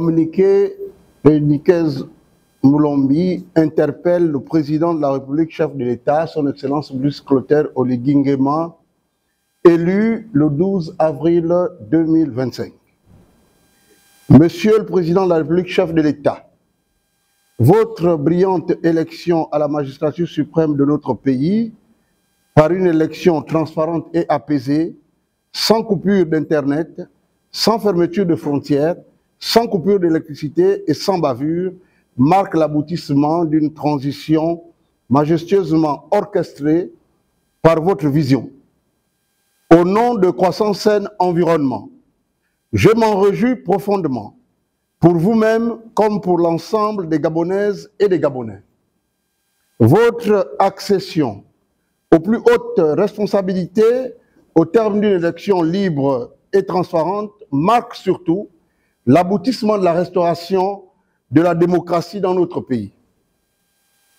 communiqué de Nikez Moulombi interpelle le président de la République, chef de l'État, son Excellence Brice Clotaire Oligui Nguema, élu le 12 avril 2025. Monsieur le Président de la République, chef de l'État, votre brillante élection à la magistrature suprême de notre pays, par une élection transparente et apaisée, sans coupure d'Internet, sans fermeture de frontières, sans coupure d'électricité et sans bavure, marque l'aboutissement d'une transition majestueusement orchestrée par votre vision. Au nom de Croissance Saine Environnement, je m'en réjouis profondément, pour vous-même comme pour l'ensemble des Gabonaises et des Gabonais. Votre accession aux plus hautes responsabilités au terme d'une élection libre et transparente marque surtout l'aboutissement de la restauration de la démocratie dans notre pays.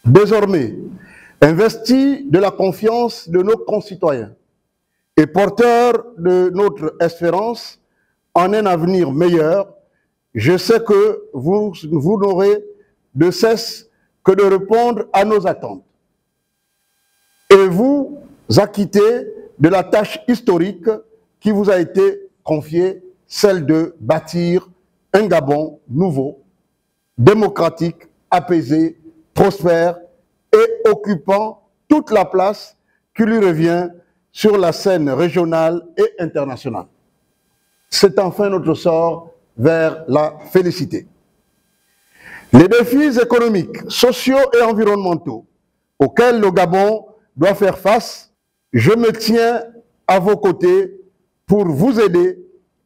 Désormais, investi de la confiance de nos concitoyens et porteur de notre espérance en un avenir meilleur, je sais que vous n'aurez de cesse que de répondre à nos attentes et vous acquitter de la tâche historique qui vous a été confiée, celle de bâtir un Gabon nouveau, démocratique, apaisé, prospère et occupant toute la place qui lui revient sur la scène régionale et internationale. C'est enfin notre sort vers la félicité. Les défis économiques, sociaux et environnementaux auxquels le Gabon doit faire face, je me tiens à vos côtés pour vous aider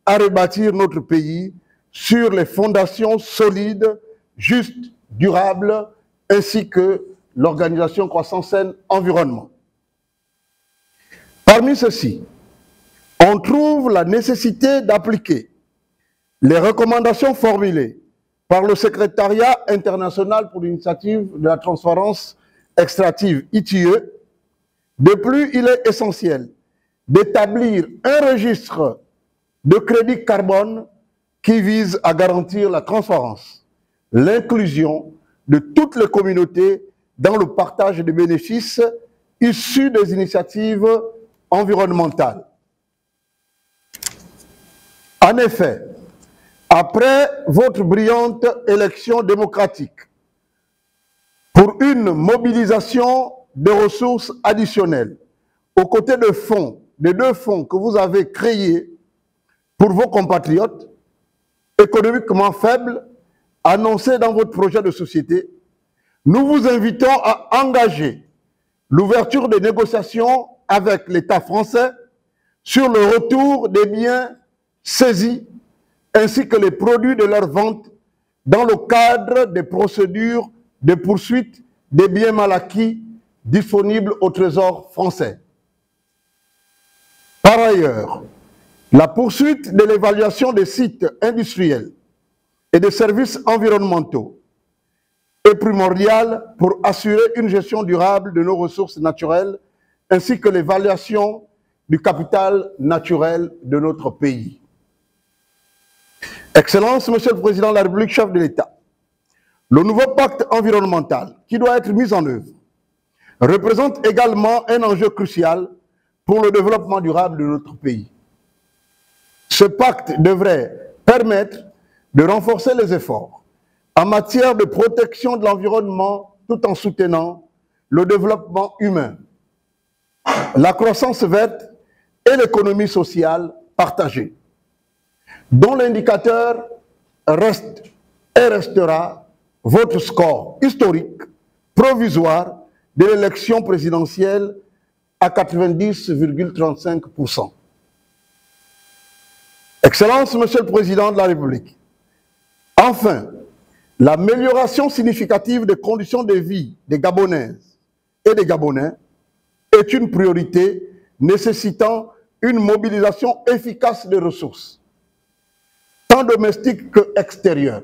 à rebâtir notre pays sur les fondations solides, justes, durables, ainsi que l'organisation Croissance Saine Environnement. Parmi ceux-ci, on trouve la nécessité d'appliquer les recommandations formulées par le Secrétariat international pour l'initiative de la transparence extractive, ITIE. De plus, il est essentiel d'établir un registre de crédit carbone qui vise à garantir la transparence, l'inclusion de toutes les communautés dans le partage des bénéfices issus des initiatives environnementales. En effet, après votre brillante élection démocratique, pour une mobilisation de ressources additionnelles, aux côtés de fonds, des deux fonds que vous avez créés pour vos compatriotes, économiquement faibles, annoncés dans votre projet de société, nous vous invitons à engager l'ouverture des négociations avec l'État français sur le retour des biens saisis ainsi que les produits de leur vente dans le cadre des procédures de poursuite des biens mal acquis disponibles au Trésor français. Par ailleurs, la poursuite de l'évaluation des sites industriels et des services environnementaux est primordiale pour assurer une gestion durable de nos ressources naturelles ainsi que l'évaluation du capital naturel de notre pays. Excellence, Monsieur le Président de la République, chef de l'État, le nouveau pacte environnemental qui doit être mis en œuvre représente également un enjeu crucial pour le développement durable de notre pays. Ce pacte devrait permettre de renforcer les efforts en matière de protection de l'environnement tout en soutenant le développement humain, la croissance verte et l'économie sociale partagée, dont l'indicateur reste et restera votre score historique provisoire de l'élection présidentielle à 90,35%. Excellence, Monsieur le Président de la République, enfin, l'amélioration significative des conditions de vie des Gabonaises et des Gabonais est une priorité nécessitant une mobilisation efficace des ressources, tant domestiques qu'extérieures.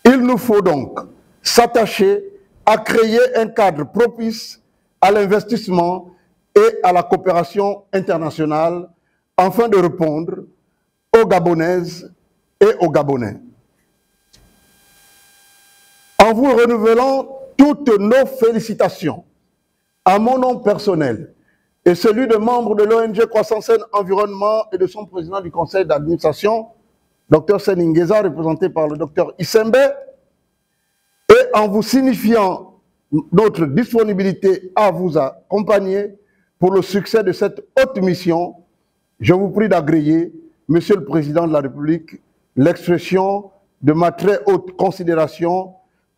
Il nous faut donc s'attacher à créer un cadre propice à l'investissement et à la coopération internationale afin de répondre aux Gabonaises et aux Gabonais. En vous renouvelant toutes nos félicitations, à mon nom personnel et celui de membres de l'ONG Croissance Saine Environnement et de son président du conseil d'administration, Dr Seningeza, représenté par le Dr Issembe, et en vous signifiant notre disponibilité à vous accompagner pour le succès de cette haute mission, je vous prie d'agréer, Monsieur le Président de la République, l'expression de ma très haute considération.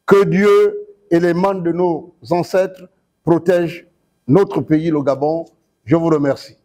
Que Dieu et les mains de nos ancêtres protègent notre pays, le Gabon. Je vous remercie.